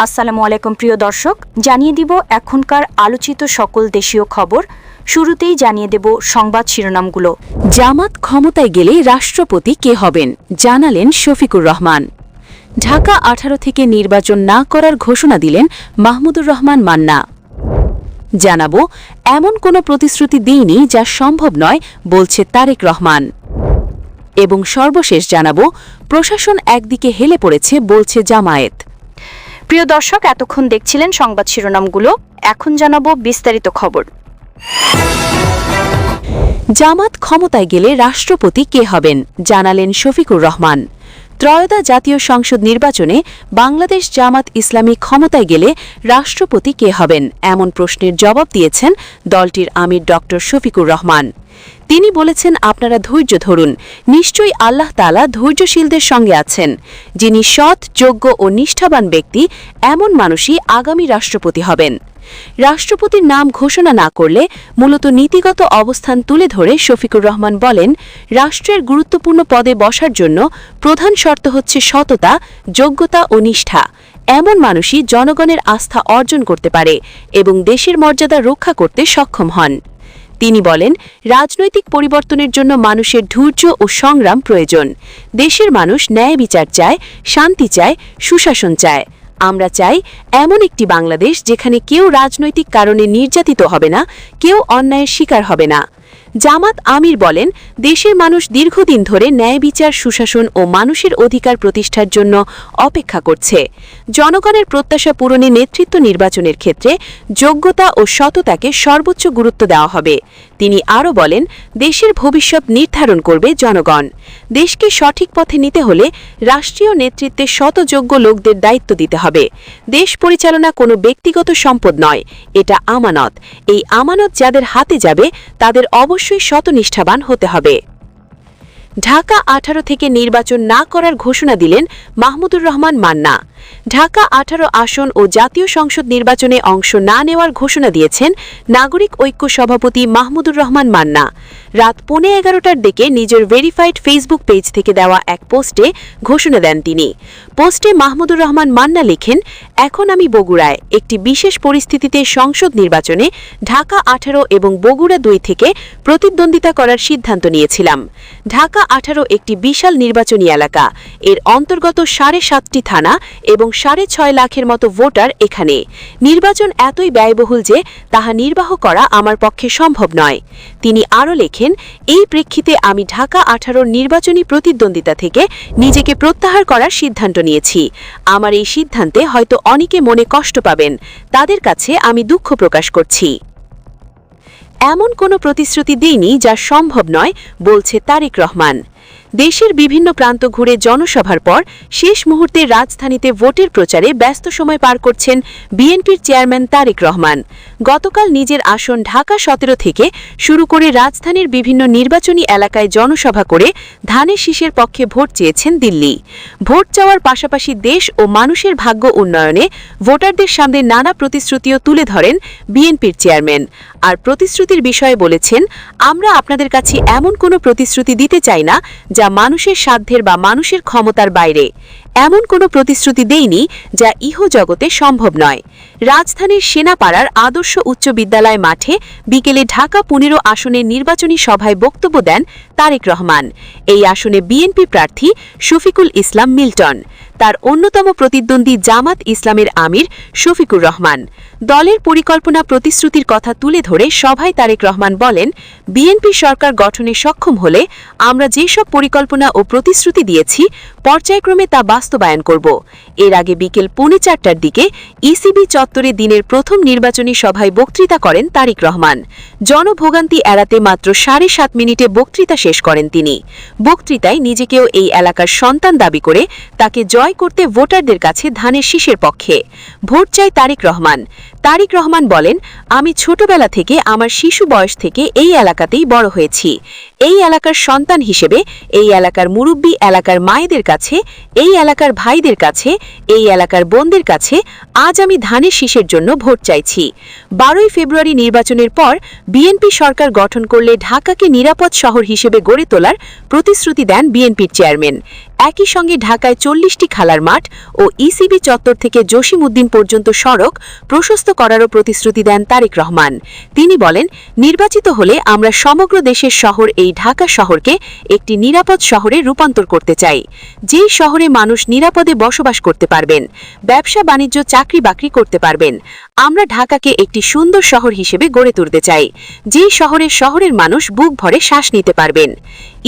আসসালামু আলাইকুম প্রিয় দর্শক, জানিয়ে দিব এখনকার আলোচিত সকল দেশীয় খবর। শুরুতেই জানিয়ে দেব সংবাদ শিরোনামগুলো। জামাত ক্ষমতায় গেলে রাষ্ট্রপতি কে হবেন, জানালেন শফিকুর রহমান। ঢাকা 18 থেকে নির্বাচন না করার ঘোষণা দিলেন মাহমুদুর রহমান মান্না। জানাবো এমন কোনো প্রতিশ্রুতি দেইনি যা সম্ভব নয়, বলছে তারেক রহমান। এবং সর্বশেষ জানাবো প্রশাসন একদিকে হেলে পড়েছে, বলছে জামায়াত। প্রিয় দর্শক, এতক্ষণ দেখছিলেন সংবাদ শিরোনামগুলো, এখন জানাবো বিস্তারিত খবর। জামাত ক্ষমতায় গেলে রাষ্ট্রপতি কে হবেন, জানালেন শফিকুর রহমান। ত্রয়োদশ জাতীয় সংসদ নির্বাচনে বাংলাদেশ জামাত ইসলামী ক্ষমতায় গেলে রাষ্ট্রপতি কে হবেন এমন প্রশ্নের জবাব দিয়েছেন দলটির আমির ড শফিকুর রহমান। তিনি বলেছেন, আপনারা ধৈর্য ধরুন, নিশ্চয়ই আল্লাহ তাআলা ধৈর্যশীলদের সঙ্গে আছেন। যিনি সৎ, যোগ্য ও নিষ্ঠাবান ব্যক্তি, এমন মানুষই আগামী রাষ্ট্রপতি হবেন। রাষ্ট্রপতির নাম ঘোষণা না করলে মূলত নীতিগত অবস্থান তুলে ধরে শফিকুর রহমান বলেন, রাষ্ট্রের গুরুত্বপূর্ণ পদে বসার জন্য প্রধান শর্ত হচ্ছে সততা, যোগ্যতা ও নিষ্ঠা। এমন মানুষই জনগণের আস্থা অর্জন করতে পারে এবং দেশের মর্যাদা রক্ষা করতে সক্ষম হন। তিনি বলেন, রাজনৈতিক পরিবর্তনের জন্য মানুষের ধৈর্য ও সংগ্রাম প্রয়োজন। দেশের মানুষ ন্যায় বিচার চায়, শান্তি চায়, সুশাসন চায়। আমরা চাই এমন একটি বাংলাদেশ যেখানে কেউ রাজনৈতিক কারণে নির্যাতিত হবে না, কেউ অন্যায়ের শিকার হবে না। জামাত আমির বলেন, দেশের মানুষ দীর্ঘদিন ধরে ন্যায় বিচার, সুশাসন ও মানুষের অধিকার প্রতিষ্ঠার জন্য অপেক্ষা করছে। জনগণের প্রত্যাশা পূরণে নেতৃত্ব নির্বাচনের ক্ষেত্রে যোগ্যতা ও সততাকে সর্বোচ্চ গুরুত্ব দেওয়া হবে। তিনি আরও বলেন, দেশের ভবিষ্যৎ নির্ধারণ করবে জনগণ। দেশকে সঠিক পথে নিতে হলে রাষ্ট্রীয় নেতৃত্বে শতযোগ্য লোকদের দায়িত্ব দিতে হবে। দেশ পরিচালনা কোনো ব্যক্তিগত সম্পদ নয়, এটা আমানত। এই আমানত যাদের হাতে যাবে তাদের অবশ্যই শতনিষ্ঠাবান হতে হবে। ঢাকা 18 থেকে নির্বাচন না করার ঘোষণা দিলেন মাহমুদুর রহমান মান্না। ঢাকা 18 আসন ও জাতীয় সংসদ নির্বাচনে অংশ না নেওয়ার ঘোষণা দিয়েছেন নাগরিক ঐক্য সভাপতি মাহমুদুর রহমান মান্না। রাত 11:15টার দিকে নিজের ভেরিফাইড ফেসবুক পেজ থেকে দেওয়া এক পোস্টে ঘোষণা দেন তিনি। পোস্টে মাহমুদুর রহমান মান্না লেখেন, এখন আমি বগুড়ায় একটি বিশেষ পরিস্থিতিতে সংসদ নির্বাচনে ঢাকা 18 এবং বগুড়া 2 থেকে প্রতিদ্বন্দ্বিতা করার সিদ্ধান্ত নিয়েছিলাম। ঢাকা 18 একটি বিশাল নির্বাচনী এলাকা, এর অন্তর্গত 7.5টি থানা এবং 6.5 লাখের মতো ভোটার এখানে। নির্বাচন এতই ব্যয়বহুল যে তাহা নির্বাহ করা আমার পক্ষে সম্ভব নয়। তিনি আরও লেখেন, এই প্রেক্ষিতে আমি ঢাকা 18 নির্বাচনী প্রতিদ্বন্দ্বিতা থেকে নিজেকে প্রত্যাহার করার সিদ্ধান্ত নিয়েছি। আমার এই সিদ্ধান্তে হয়তো অনেকে মনে কষ্ট পাবেন, তাদের কাছে আমি দুঃখ প্রকাশ করছি। এমন কোনো প্রতিশ্রুতি দেইনি যা সম্ভব নয়, বলছে তারেক রহমান। দেশের বিভিন্ন প্রান্ত ঘুরে জনসভার পর শেষ মুহূর্তে রাজধানীতে ভোটের প্রচারে ব্যস্ত সময় পার করছেন বিএনপির চেয়ারম্যান তারেক রহমান। গতকাল নিজের আসন ঢাকা 17 থেকে শুরু করে রাজধানীর বিভিন্ন নির্বাচনী এলাকায় জনসভা করে ধানের শীষের পক্ষে ভোট চেয়েছেন দিল্লি। ভোট চাওয়ার পাশাপাশি দেশ ও মানুষের ভাগ্য উন্নয়নে ভোটারদের সামনে নানা প্রতিশ্রুতিও তুলে ধরেন বিএনপির চেয়ারম্যান। আর প্রতিশ্রুতির বিষয়ে বলেছেন, আমরা আপনাদের কাছে এমন কোনো প্রতিশ্রুতি দিতে চাই না যা মানুষের সাধ্যের বা মানুষের ক্ষমতার বাইরে। এমন কোনো প্রতিশ্রুতি দেইনি যা ইহজগতে সম্ভব নয়। রাজধানীর সেনাপাড়ার আদর্শ উচ্চ বিদ্যালয় মাঠে বিকেলে ঢাকা 15 আসনের নির্বাচনী সভায় বক্তব্য দেন তারেক রহমান। এই আসনে বিএনপি প্রার্থী শফিকুল ইসলাম মিল্টন, তার অন্যতম প্রতিদ্বন্দ্বী জামাত ইসলামের আমির শফিকুর রহমান। দলের পরিকল্পনা প্রতিশ্রুতির কথা তুলে ধরে সভায় তারেক রহমান বলেন, বিএনপি সরকার গঠনে সক্ষম হলে আমরা যেসব পরিকল্পনা ও প্রতিশ্রুতি দিয়েছি পর্যায়ক্রমে তা বাস্তবায়ন করব। এর আগে বিকেল 4:45টার দিকে ইসিবি চত্বরে দিনের প্রথম নির্বাচনী সভায় বক্তৃতা করেন তারেক রহমান। জনভোগান্তি এড়াতে মাত্র 7.5 মিনিটে বক্তৃতা শেষ করেন তিনি। বক্তৃতায় নিজেকেও এই এলাকার সন্তান দাবি করে তাকে জয় করতে ভোটারদের কাছে ধানের শীষের পক্ষে ভোট চায় তারেক রহমান। তারিক রহমান বলেন, আমি ছোটবেলা থেকে আমার শিশু বয়স থেকে এই এলাকাতেই বড় হয়েছি। এই এলাকার সন্তান হিসেবে এই এলাকার মুরব্বী, এলাকার মায়েদের কাছে, এই এলাকার ভাইদের কাছে, এই এলাকার বোনদের কাছে আজ আমি ধানের শীষের জন্য ভোট চাইছি। 12ই ফেব্রুয়ারি নির্বাচনের পর বিএনপি সরকার গঠন করলে ঢাকাকে নিরাপদ শহর হিসেবে গড়ে তোলার প্রতিশ্রুতি দেন বিএনপির চেয়ারম্যান। একই সঙ্গে ঢাকায় 40টি খেলার মাঠ ও ইসিবি চত্বর থেকে জসিমউদ্দিন পর্যন্ত সড়ক প্রশস্ত করারও প্রতিশ্রুতি দেন তারেক রহমান। তিনি বলেন, নির্বাচিত হলে আমরা সমগ্র দেশের শহর এই ঢাকা শহরকে একটি নিরাপদ শহরে রূপান্তর করতে চাই, যেই শহরে মানুষ নিরাপদে বসবাস করতে পারবেন, ব্যবসা বাণিজ্য, চাকরি বাকরি করতে পারবেন। আমরা ঢাকাকে একটি সুন্দর শহর হিসেবে গড়ে তুলতে চাই, যেই শহরের মানুষ বুক ভরে শ্বাস নিতে পারবেন।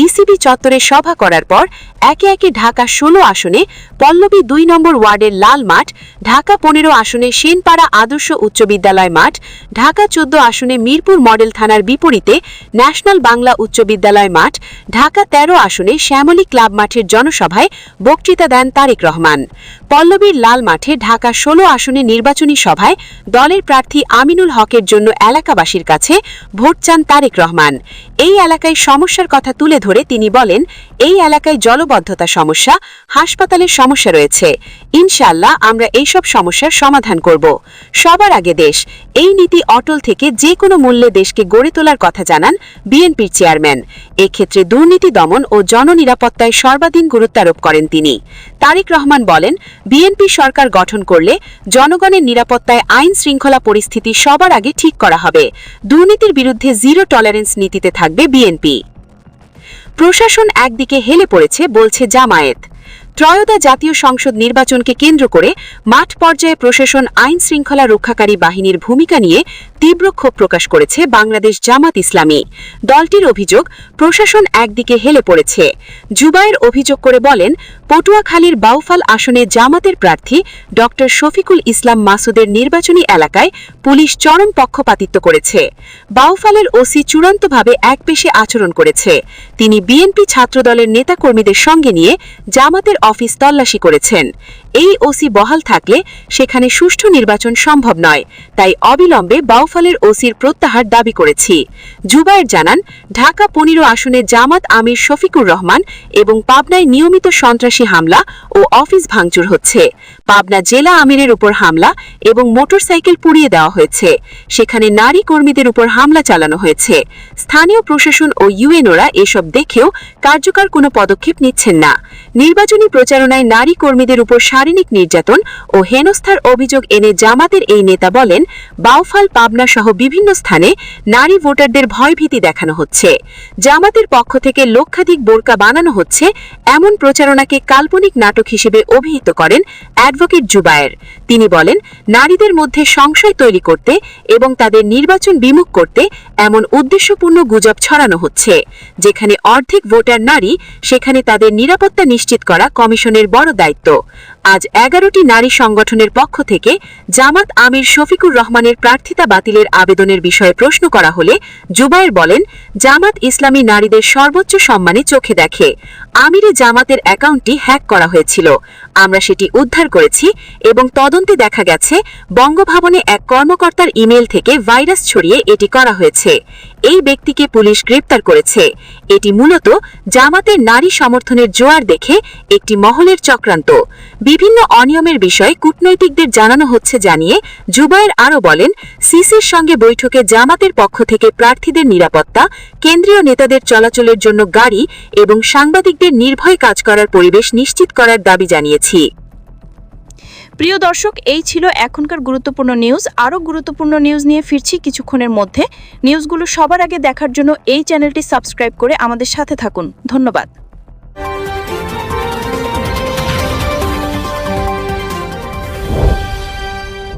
ইসিবি চত্বরে সভা করার পর একে একে ঢাকা 16 আসনে পল্লবী 2 নম্বর ওয়ার্ডের লাল মাঠ, ঢাকা 15 আসনে সেনপাড়া আদর্শ উচ্চ বিদ্যালয় মাঠ, ঢাকা 14 আসনে মিরপুর মডেল থানার বিপরীতে ন্যাশনাল বাংলা উচ্চ বিদ্যালয় মাঠ, ঢাকা 13 আসনে শ্যামলী ক্লাব মাঠের জনসভায় বক্তৃতা দেন তারেক রহমান। পল্লবীর লাল মাঠে ঢাকা 16 আসনে নির্বাচনী সভায় দলের প্রার্থী আমিনুল হকের জন্য এলাকাবাসীর কাছে ভোট চান তারেক রহমান। এই এলাকায় সমস্যার কথা তুলে ধরে তিনি বলেন, এই এলাকায় জলবদ্ধতা সমস্যা, হাসপাতালের সমস্যা রয়েছে। ইনশাআল্লাহ আমরা এইসব সমস্যার সমাধান করব। সবার আগে দেশ, এই নীতি অটল থেকে যে কোনো মূল্যে দেশকে গড়ে তোলার কথা জানান বিএনপির চেয়ারম্যান। এক্ষেত্রে দুর্নীতি দমন ও জননিরাপত্তায় সর্বাধিক গুরুত্ব আরোপ করেন তিনি। তারেক রহমান বলেন, বিএনপি সরকার গঠন করলে জনগণের নিরাপত্তায় আইন শৃঙ্খলা পরিস্থিতি সবার আগে ঠিক করা হবে। দুর্নীতির বিরুদ্ধে জিরো টলারেন্স নীতিতে থাকবে বিএনপি। প্রশাসন একদিকে হেলে পড়েছে বলছে জামায়াত। ত্রয়োদশ জাতীয় সংসদ নির্বাচনকে কেন্দ্র করে মাঠ পর্যায়ে প্রশাসন আইন শৃঙ্খলা রক্ষাকারী বাহিনীর ভূমিকা নিয়ে তীব্র ক্ষোভ প্রকাশ করেছে বাংলাদেশ জামাত ইসলামী। দলটির অভিযোগ, প্রশাসন একদিকে হেলে পড়েছে। জুবায়ের অভিযোগ করে বলেন, পটুয়াখালীর বাউফল আসনে জামাতের প্রার্থী ড শফিকুল ইসলাম মাসুদের নির্বাচনী এলাকায় পুলিশ চরম পক্ষপাতিত্ব করেছে। বাউফলের ওসি চূড়ান্তভাবে একপেশে আচরণ করেছে। তিনি বিএনপি ছাত্রদলের নেতাকর্মীদের সঙ্গে নিয়ে জামাতের অফিস তল্লাশি করেছেন। এই ওসি বহাল থাকলে সেখানে সুষ্ঠু নির্বাচন সম্ভব নয়, তাই অবিলম্বে বাউফলের ওসির প্রত্যাহার দাবি করেছি। জুবায়ের জানান, ঢাকা 15 আসনে জামাত আমির শফিকুর রহমান এবং পাবনায় নিয়মিত সন্ত্রাসী হামলা ও অফিস ভাঙচুর হচ্ছে। পাবনা জেলা আমিরের উপর হামলা এবং মোটরসাইকেল পুড়িয়ে দেওয়া হয়েছে। সেখানে নারী কর্মীদের উপর হামলা চালানো হয়েছে। স্থানীয় প্রশাসন ও ইউএনওরা এসব দেখেও কার্যকর কোনো পদক্ষেপ নিচ্ছেন না। নির্বাচনী প্রচারণায় নারী কর্মীদের উপর শারীরিক নির্যাতন ও হেনস্থার অভিযোগ এনে জামাতের এই নেতা বলেন, বাউফল, পাবনা সহ বিভিন্ন স্থানে নারী ভোটারদের ভয়ভীতি দেখানো হচ্ছে। জামাতের পক্ষ থেকে লক্ষাধিক বোরকা বানানো হচ্ছে, এমন প্রচারণাকে কাল্পনিক নাটক হিসেবে অভিহিত করেন অ্যাডভোকেট জুবায়ের। তিনি বলেন, নারীদের মধ্যে সংশয় তৈরি করতে এবং তাদের নির্বাচন বিমুখ করতে এমন উদ্দেশ্যপূর্ণ গুজব ছড়ানো হচ্ছে। যেখানে অর্ধেক ভোটার নারী, সেখানে তাদের নিরাপত্তা নিশ্চিত করা কমিশনের বড় দায়িত্ব। আজ 11টি নারী সংগঠনের পক্ষ থেকে জামাত আমির শফিকুর রহমানের প্রার্থিতা বাতিলের আবেদনের বিষয়ে প্রশ্ন করা হলে জুবায়ের বলেন, জামাত ইসলামী নারীদের সর্বোচ্চ সম্মানে চোখে দেখে। আমিরে জামাতের অ্যাকাউন্টটি হ্যাক করা হয়েছিল, আমরা সেটি উদ্ধার করেছি এবং তদন্তে দেখা গেছে বঙ্গভবনে এক কর্মকর্তার ইমেল থেকে ভাইরাস ছড়িয়ে এটি করা হয়েছে। এই ব্যক্তিকে পুলিশ গ্রেপ্তার করেছে। এটি মূলত জামাতের নারী সমর্থনের জোয়ার দেখে একটি মহলের চক্রান্ত। বিভিন্ন অনিয়মের বিষয়ে কূটনৈতিকদের জানানো হচ্ছে জানিয়ে জুবায়ের আরও বলেন, সিসির সঙ্গে বৈঠকে জামাতের পক্ষ থেকে প্রার্থীদের নিরাপত্তা, কেন্দ্রীয় নেতাদের চলাচলের জন্য গাড়ি এবং সাংবাদিকদের নির্ভয়ে কাজ করার পরিবেশ নিশ্চিত করার দাবি জানিয়েছি। প্রিয় দর্শক, এই ছিল এখনকার গুরুত্বপূর্ণ নিউজ। আরও গুরুত্বপূর্ণ নিউজ নিয়ে ফিরছি কিছুক্ষণের মধ্যে। নিউজগুলো সবার আগে দেখার জন্য এই চ্যানেলটি সাবস্ক্রাইব করে আমাদের সাথে থাকুন। ধন্যবাদ।